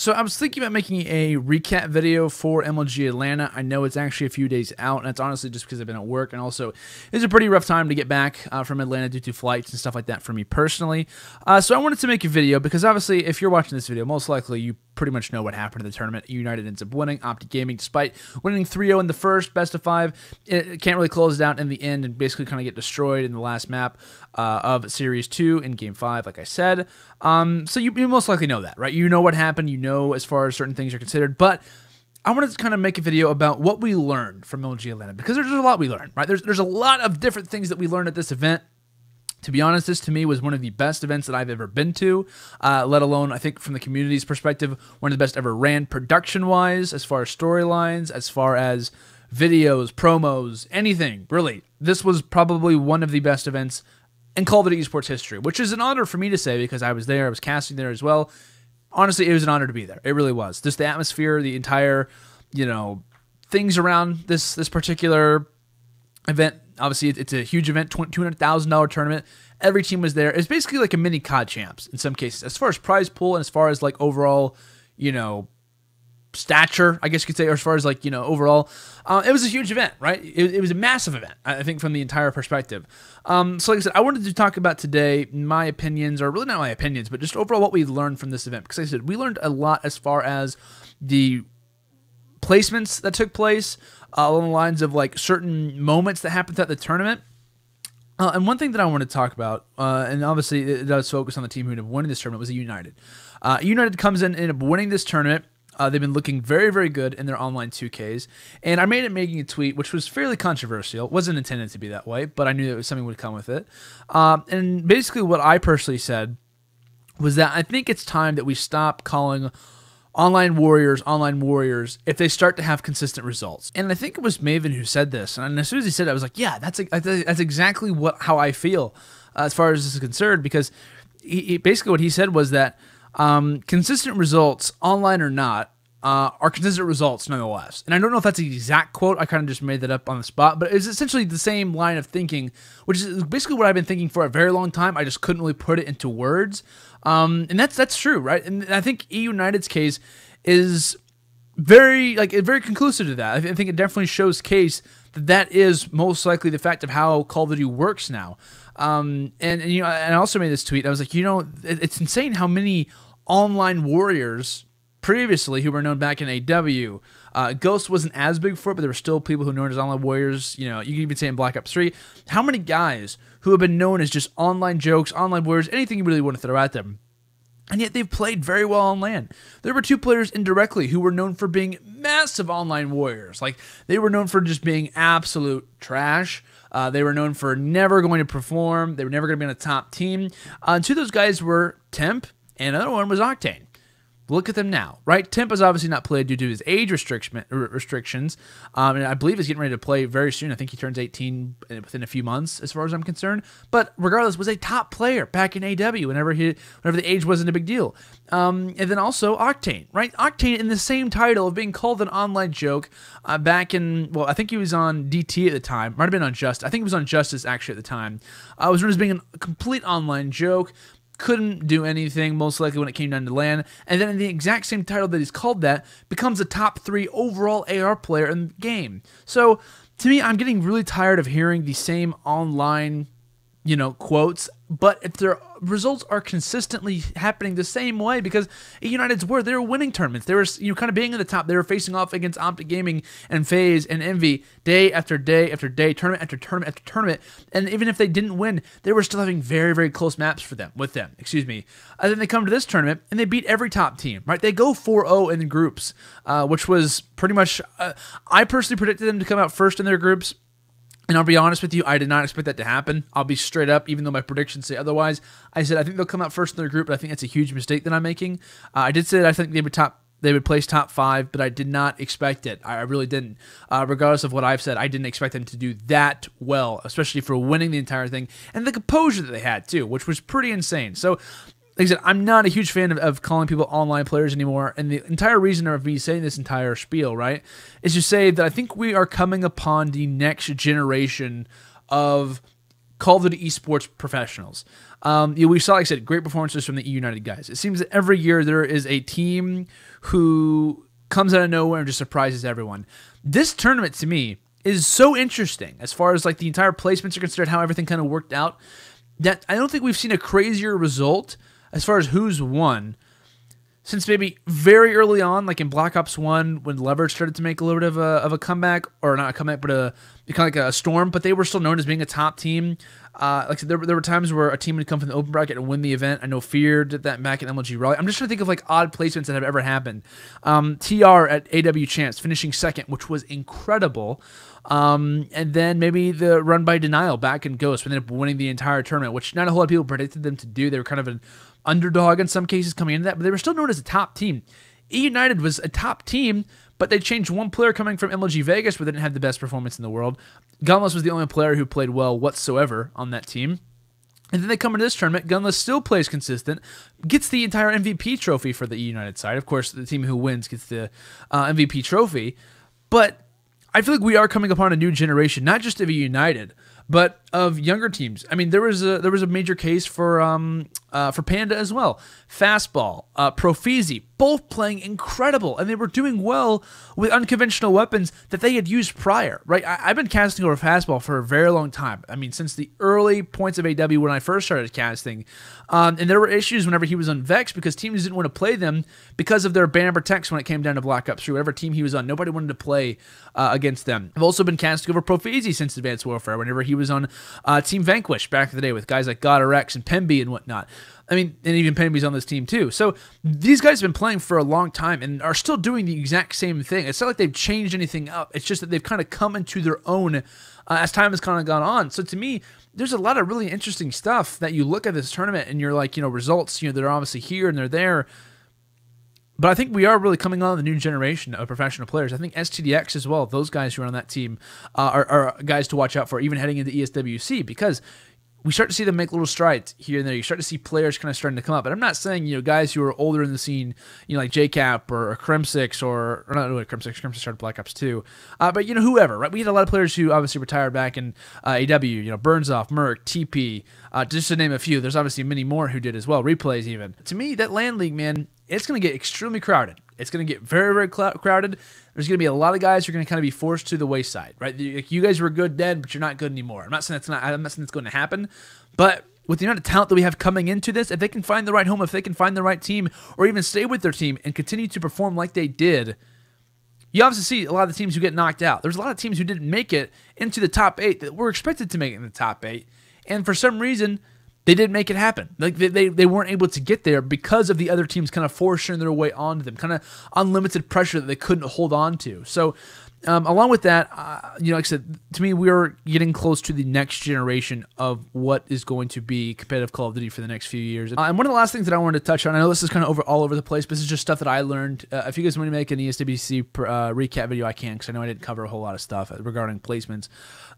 So I was thinking about making a recap video for MLG Atlanta. I know it's actually a few days out, and it's honestly just because I've been at work, and also it's a pretty rough time to get back from Atlanta due to flights and stuff like that for me personally. So I wanted to make a video because obviously if you're watching this video, most likely you pretty much know what happened in the tournament. United ends up winning. OpTic Gaming, despite winning 3-0 in the first best of 5, it can't really close it out in the end and basically kind of get destroyed in the last map of Series 2 in Game 5, like I said. So you most likely know that, right? You know what happened. You know as far as certain things are considered. But I wanted to kind of make a video about what we learned from MLG Atlanta, because there's a lot we learned, right? There's a lot of different things that we learned at this event. To be honest, this to me was one of the best events that I've ever been to, let alone, I think, from the community's perspective, one of the best ever ran production-wise, as far as storylines, as far as videos, promos, anything, really. This was probably one of the best events in Call of Duty esports history, which is an honor for me to say because I was there, I was casting there as well. Honestly, it was an honor to be there. It really was. Just the atmosphere, the entire, things around this particular event. Obviously, it's a huge event, $200,000 tournament. Every team was there. It's basically like a mini COD champs in some cases, as far as prize pool and as far as like overall, stature, I guess you could say, or as far as like, overall. It was a huge event, right? It was a massive event, I think, from the entire perspective. So like I said, I wanted to talk about today my opinions, or really not my opinions, but just overall what we learned from this event. Because like I said, we learned a lot as far as the placements that took place, along the lines of like certain moments that happened throughout the tournament. And one thing that I want to talk about, and obviously it does focus on the team who ended up winning this tournament, was United. United comes in and ended up winning this tournament. They've been looking very, very good in their online 2Ks. And I made it making a tweet, which was fairly controversial. It wasn't intended to be that way, but I knew that something would come with it. And basically what I personally said was that I think it's time that we stop calling online warriors, if they start to have consistent results. And I think it was Maven who said this. And as soon as he said it, I was like, yeah, that's exactly how I feel as far as this is concerned. Because basically what he said was that consistent results, online or not, are consistent results nonetheless. And I don't know if that's the exact quote. I kind of just made that up on the spot. But it's essentially the same line of thinking, which is basically what I've been thinking for a very long time. I just couldn't really put it into words. And that's true, right? And I think United's case is very conclusive to that. I think it definitely shows case that is most likely the fact of how Call of Duty works now. And I also made this tweet. I was like, it's insane how many online warriors previously who were known back in AW. Ghost wasn't as big for it, but there were still people who were known as online warriors. You can even say in Black Ops 3. How many guys who have been known as just online jokes, online warriors, anything you really want to throw at them, and yet they've played very well on LAN. There were 2 players indirectly who were known for being massive online warriors. Like, they were known for just being absolute trash. They were known for never going to perform. They were never going to be on a top team. 2 of those guys were Temp, and another one was Octane. Look at them now, right? Temp has obviously not played due to his age restrictions, and I believe he's getting ready to play very soon. I think he turns 18 within a few months, as far as I'm concerned. But regardless, was a top player back in AW whenever the age wasn't a big deal. And then also Octane, right? Octane in the same title of being called an online joke back in, well, I think he was on DT at the time. Might have been on Justice. I think he was on Justice actually at the time. Was known as being a complete online joke. Couldn't do anything, most likely, when it came down to LAN. And then in the exact same title that he's called that, becomes a top 3 overall AR player in the game. So, to me, I'm getting really tired of hearing the same online, quotes. But if their results are consistently happening the same way, because United's they were winning tournaments. They were, kind of being in the top. They were facing off against OpTic Gaming and FaZe and Envy day after day after day, tournament after tournament after tournament. And even if they didn't win, they were still having very, very close maps with them. And then they come to this tournament and they beat every top team, right? They go 4-0 in groups, which was pretty much, I personally predicted them to come out first in their groups. And I'll be honest with you, I did not expect that to happen. I'll be straight up, even though my predictions say otherwise. I said I think they'll come out first in their group, but I think that's a huge mistake that I'm making. I did say that I think they would place top 5, but I did not expect it. I really didn't. Regardless of what I've said, I didn't expect them to do that well, especially for winning the entire thing and the composure that they had too, which was pretty insane. So, like I said, I'm not a huge fan of calling people online players anymore, and the entire reason of me saying this entire spiel, right, is to say that I think we are coming upon the next generation of Call of Duty esports professionals. We saw, like I said, great performances from the E United guys. It seems that every year there is a team who comes out of nowhere and just surprises everyone. This tournament, to me, is so interesting as far as like the entire placements are concerned, how everything kind of worked out, that I don't think we've seen a crazier result as far as who's won since maybe very early on, like in Black Ops 1, when Leverage started to make a little bit of a comeback, or not a comeback, but kind of like a storm, but they were still known as being a top team. Like I said, there were times where a team would come from the open bracket and win the event. I know Fear did that back in MLG Raleigh. I'm just trying to think of like odd placements that have ever happened. TR at AW Champs finishing second, which was incredible. And then maybe the run by Denial back in Ghost, when they ended up winning the entire tournament, which not a whole lot of people predicted them to do. They were kind of an underdog in some cases coming into that, but they were still known as a top team. E United was a top team, but they changed one player coming from MLG Vegas, where they didn't have the best performance in the world. Gunless was the only player who played well whatsoever on that team. And then they come into this tournament. Gunless still plays consistent, gets the entire MVP trophy for the E United side. Of course, the team who wins gets the MVP trophy. But I feel like we are coming upon a new generation, not just of E United, but of younger teams. I mean, there was a major case for Panda as well. Fastball, Profizi, both playing incredible, and they were doing well with unconventional weapons that they had used prior, right? I've been casting over Fastball for a very long time. I mean, since the early points of AW when I first started casting, and there were issues whenever he was on Vex because teams didn't want to play them because of their ban protects when it came down to Black Ops 3. Whatever team he was on, nobody wanted to play against them. I've also been casting over Profizi since Advanced Warfare, whenever he was on Team Vanquish back in the day with guys like GodRX and Pemby and whatnot. I mean, and even Pemby's on this team too. So these guys have been playing for a long time and are still doing the exact same thing. It's not like they've changed anything up. It's just that they've kind of come into their own as time has kind of gone on. So to me, there's a lot of really interesting stuff that you look at this tournament and you're like, results, they're obviously here and they're there. But I think we are really coming on the new generation of professional players. I think STDX as well, those guys who are on that team are guys to watch out for, even heading into ESWC, because we start to see them make little strides here and there. You start to see players kind of starting to come up. And I'm not saying, guys who are older in the scene, like JCap or Crimsix or not really Crimsix started Black Ops 2. But, whoever, right? We had a lot of players who obviously retired back in AW, Burnsoff, Merc, TP, just to name a few. There's obviously many more who did as well, replays even. To me, that LAN League, man, it's going to get extremely crowded. It's going to get very, very crowded. There's going to be a lot of guys who are going to kind of be forced to the wayside, right? You guys were good then, but you're not good anymore. I'm not saying that's going to happen, but with the amount of talent that we have coming into this, if they can find the right home, if they can find the right team, or even stay with their team and continue to perform like they did, you obviously see a lot of the teams who get knocked out. There's a lot of teams who didn't make it into the top 8 that were expected to make it in the top 8, and for some reason, they didn't make it happen. Like they weren't able to get there because of the other teams kind of forcing their way onto them, kind of unlimited pressure that they couldn't hold on to. So along with that, like I said, to me, we're getting close to the next generation of what is going to be competitive Call of Duty for the next few years. And one of the last things that I wanted to touch on, I know this is kind of all over the place, but this is just stuff that I learned. If you guys want to make an ESWC recap video, I can, because I know I didn't cover a whole lot of stuff regarding placements.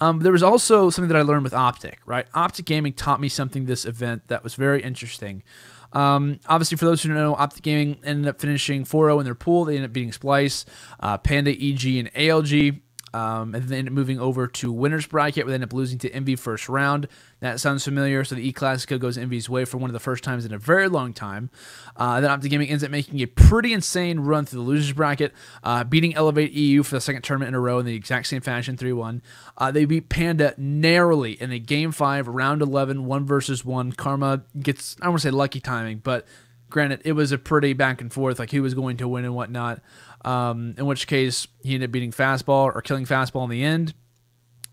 There was also something that I learned with OpTic, right? OpTic Gaming taught me something this event that was very interesting. Obviously, for those who don't know, OpTic Gaming ended up finishing 4-0 in their pool. They ended up beating Splice, Panda, EG, and ALG. And then they ended up moving over to winner's bracket, where they ended up losing to Envy first round. That sounds familiar. So the E-Classico goes Envy's way for one of the first times in a very long time. Then OpTic Gaming ends up making a pretty insane run through the losers bracket, beating Elevate EU for the second tournament in a row in the exact same fashion, 3-1. They beat Panda narrowly in a Game 5, round 11, 1 versus 1. Karma gets, I don't want to say lucky timing, but granted, it was a pretty back and forth, like who was going to win and whatnot. In which case, he ended up beating Fastball or killing Fastball in the end.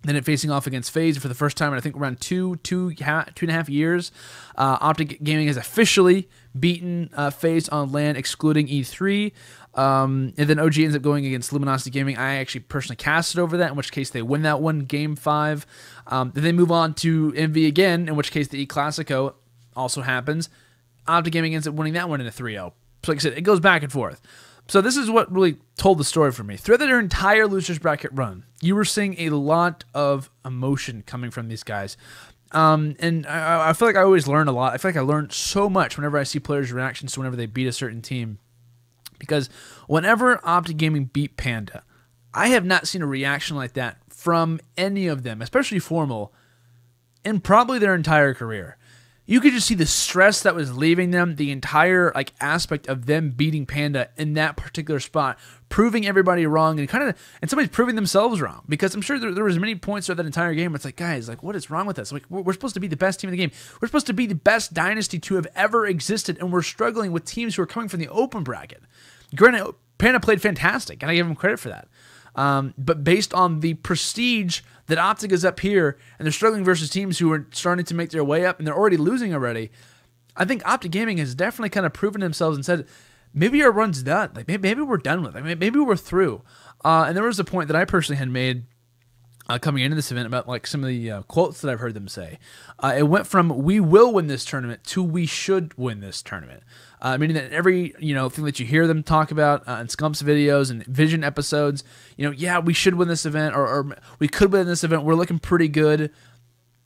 Then facing off against FaZe for the first time in I think around two and a half years. OpTic Gaming has officially beaten FaZe on LAN, excluding E3. And then OG ends up going against Luminosity Gaming. I actually personally casted over that, in which case they win that one, Game 5. Then they move on to Envy again, in which case the E-Classico also happens. OpTic Gaming ends up winning that one in a 3-0. So like I said, it goes back and forth. So this is what really told the story for me. Throughout their entire losers bracket run, you were seeing a lot of emotion coming from these guys. And I feel like I always learn a lot. I feel like I learn so much whenever I see players' reactions to whenever they beat a certain team. Because whenever OpTic Gaming beat Panda, I have not seen a reaction like that from any of them, especially Formal, in probably their entire career. you could just see the stress that was leaving them, the entire like aspect of them beating Panda in that particular spot, proving everybody wrong, and somebody's proving themselves wrong, because I'm sure there was many points throughout that entire game where it's like, guys, like, what is wrong with us? Like, we're supposed to be the best team in the game. We're supposed to be the best dynasty to have ever existed, and we're struggling with teams who are coming from the open bracket. Granted, Panda played fantastic, and I give him credit for that. But based on the prestige that OpTic is up here, and they're struggling versus teams who are starting to make their way up, and they're already losing already, I think OpTic Gaming has definitely kind of proven themselves and said, maybe our run's done. Like, maybe we're done with it. Like, maybe we're through. And there was a point that I personally had made coming into this event about like some of the quotes that I've heard them say. It went from "we will win this tournament" to "we should win this tournament," meaning that every thing that you hear them talk about in Scump's videos and Vision episodes, yeah, we should win this event, or we could win this event. We're looking pretty good.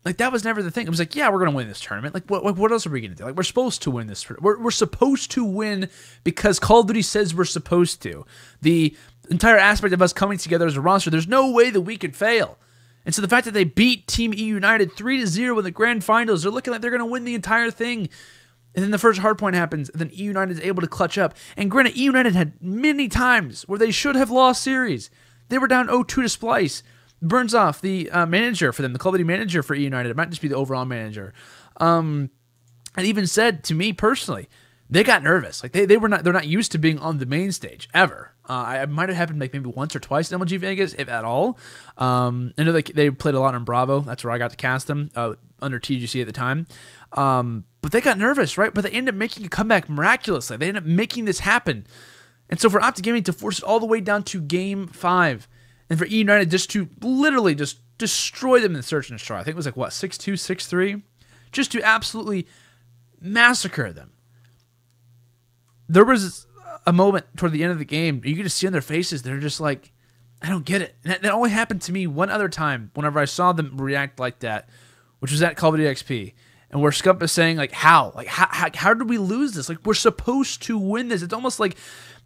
Like, that was never the thing. It was like, yeah, we're gonna win this tournament. Like, what else are we gonna do? Like, we're supposed to win this. We're supposed to win because Call of Duty says we're supposed to. The entire aspect of us coming together as a roster, there's no way that we could fail. And so the fact that they beat Team E United 3-0 in the grand finals, they're looking like they're going to win the entire thing. And then the first hardpoint happens, and then E United is able to clutch up. And granted, E United had many times where they should have lost series. They were down 0-2 to Splice. Burns off the manager for them, the Call of Duty manager for E United. It might just be the overall manager. And even said to me personally, they got nervous. Like, they're not used to being on the main stage ever. It might have happened like maybe once or twice in MLG Vegas, if at all. I know they played a lot on Bravo. That's where I got to cast them under TGC at the time. But they got nervous, right? But they ended up making a comeback miraculously. They ended up making this happen. And so for OpTic Gaming to force it all the way down to Game 5, and for E United just to literally just destroy them in the Search and Destroy. I think it was like, what, 6-2, 6-3? Just to absolutely massacre them. There was a moment toward the end of the game, you could just see on their faces, they're just like, I don't get it. And that only happened to me one other time whenever I saw them react like that, which was at Call of Duty XP. And where Scump is saying, like, how? Like, how did we lose this? Like, we're supposed to win this. It's almost like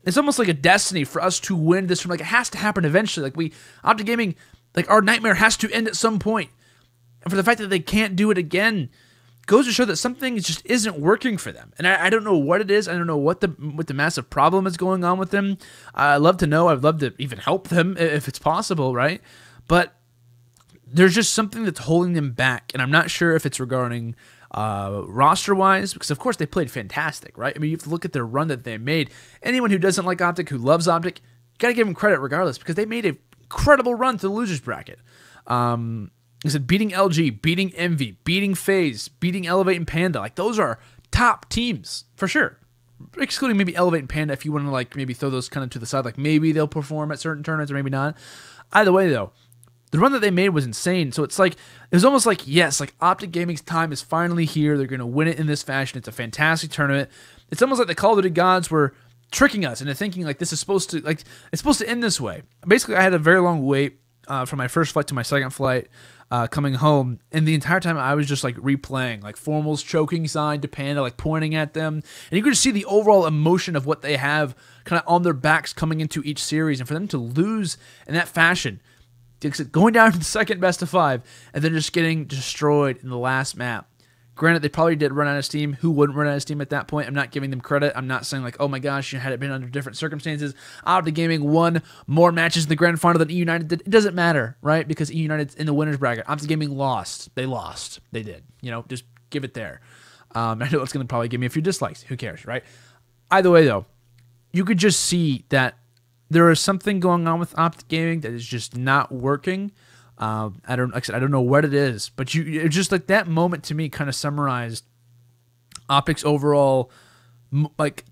a destiny for us to win this. From like, it has to happen eventually. Like, OpTic Gaming, like, our nightmare has to end at some point. And for the fact that they can't do it again goes to show that something just isn't working for them. And I don't know what it is. I don't know what the massive problem is going on with them. I'd love to know. I'd love to even help them if it's possible, right? But there's just something that's holding them back. And I'm not sure if it's regarding roster-wise, because of course they played fantastic, right? I mean, you have to look at their run that they made. Anyone who doesn't like OpTic, who loves OpTic, you got to give them credit regardless, because they made an incredible run to the losers bracket. I said beating LG, beating Envy, beating FaZe, beating Elevate and Panda. Like, those are top teams for sure. Excluding maybe Elevate and Panda, if you want to like maybe throw those kind of to the side, like maybe they'll perform at certain tournaments or maybe not. Either way, though, the run that they made was insane. So it's like, it was almost like, yes, like OpTic Gaming's time is finally here. They're going to win it in this fashion. It's a fantastic tournament. It's almost like the Call of Duty gods were tricking us into thinking like this is supposed to, like, it's supposed to end this way. Basically, I had a very long wait from my first flight to my second flight. Coming home, and the entire time I was just like replaying, like Formal's choking sign to Panda, like pointing at them, and you could just see the overall emotion of what they have kind of on their backs coming into each series, and for them to lose in that fashion, going down to the second best of 5, and then just getting destroyed in the last map. Granted, they probably did run out of steam. Who wouldn't run out of steam at that point? I'm not giving them credit. I'm not saying like, oh my gosh, had it been under different circumstances, OpTic Gaming won more matches in the grand final than E United did. It doesn't matter, right? Because E United's in the winner's bracket. OpTic Gaming lost. They lost. They did. Just give it there. I know it's going to probably give me a few dislikes. Who cares, right? Either way, though, you could just see that there is something going on with OpTic Gaming that is just not working. Like I don't know what it is, but it's just like that moment to me kind of summarized OpTic's overall, like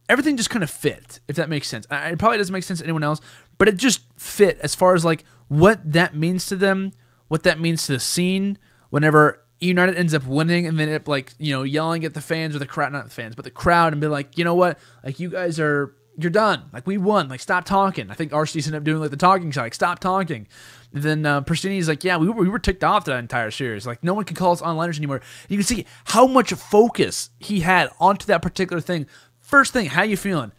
everything just kind of fit, if that makes sense. It probably doesn't make sense to anyone else, but it just fit as far as like what that means to them, what that means to the scene whenever United ends up winning, and then it like, yelling at the fans or the crowd, not the fans, but the crowd, and be like, you know what, like you're done. Like, we won. Like, stop talking. I think RC's ended up doing like the talking side. Like, stop talking. And then Pristini's like, yeah, we were ticked off that entire series. Like, no one can call us onliners anymore. And you can see how much focus he had onto that particular thing. First thing, how you feeling?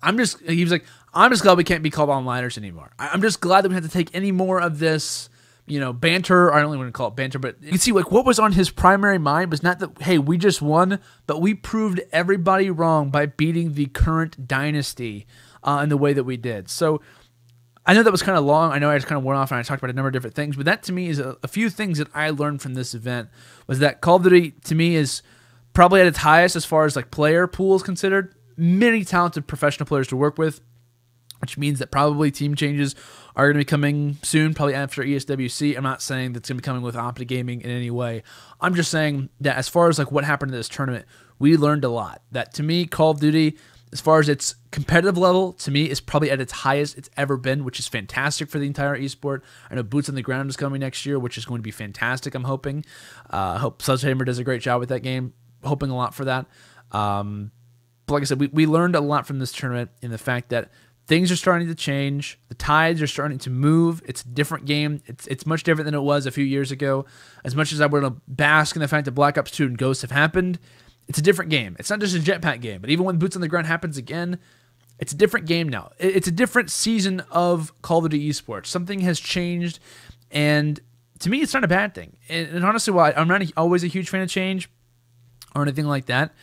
He was like, I'm just glad we can't be called onliners anymore. I'm just glad that we have to take any more of this banter. I don't even want to call it banter, but you can see like what was on his primary mind was not that, hey, we just won, but we proved everybody wrong by beating the current dynasty in the way that we did. So I know that was kind of long. I know I just kind of went off and I talked about a number of different things, but that to me is a few things that I learned from this event was that Call of Duty to me is probably at its highest as far as like player pool is considered. Many talented professional players to work with, which means that probably team changes are going to be coming soon, probably after ESWC. I'm not saying that's going to be coming with Optic Gaming in any way. I'm just saying that as far as like what happened in this tournament, we learned a lot. That to me, Call of Duty, as far as its competitive level, to me is probably at its highest it's ever been, which is fantastic for the entire esport. I know Boots on the Ground is coming next year, which is going to be fantastic, I'm hoping. I hope Sledgehammer does a great job with that game. Hoping a lot for that. But like I said, we learned a lot from this tournament in the fact that things are starting to change. The tides are starting to move. It's a different game. It's much different than it was a few years ago. As much as I want to bask in the fact that Black Ops 2 and Ghosts have happened, it's a different game. It's not just a jetpack game. But even when Boots on the Ground happens again, it's a different game now. It's a different season of Call of Duty esports. Something has changed, and to me, it's not a bad thing. And honestly, while I'm not always a huge fan of change or anything like that,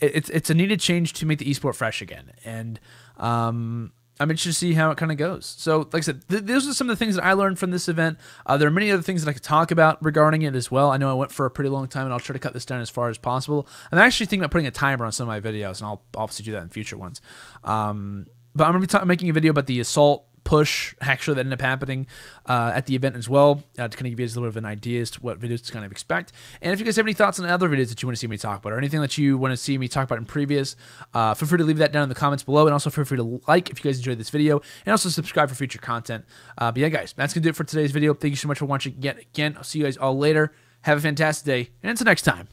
it's a needed change to make the esport fresh again. And I'm interested to see how it kind of goes. So, like I said, those are some of the things that I learned from this event. There are many other things that I could talk about regarding it as well. I know I went for a pretty long time, and I'll try to cut this down as far as possible. I'm actually thinking about putting a timer on some of my videos, and I'll obviously do that in future ones. But I'm going to be making a video about the assault push actually that ended up happening at the event as well, to kind of give you guys a little bit of an idea as to what videos to kind of expect. And if you guys have any thoughts on other videos that you want to see me talk about or anything that you want to see me talk about in previous, feel free to leave that down in the comments below, and also feel free to like if you guys enjoyed this video, and also subscribe for future content. But yeah, guys, that's going to do it for today's video. Thank you so much for watching. Again, I'll see you guys all later. Have a fantastic day, and until next time,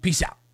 peace out.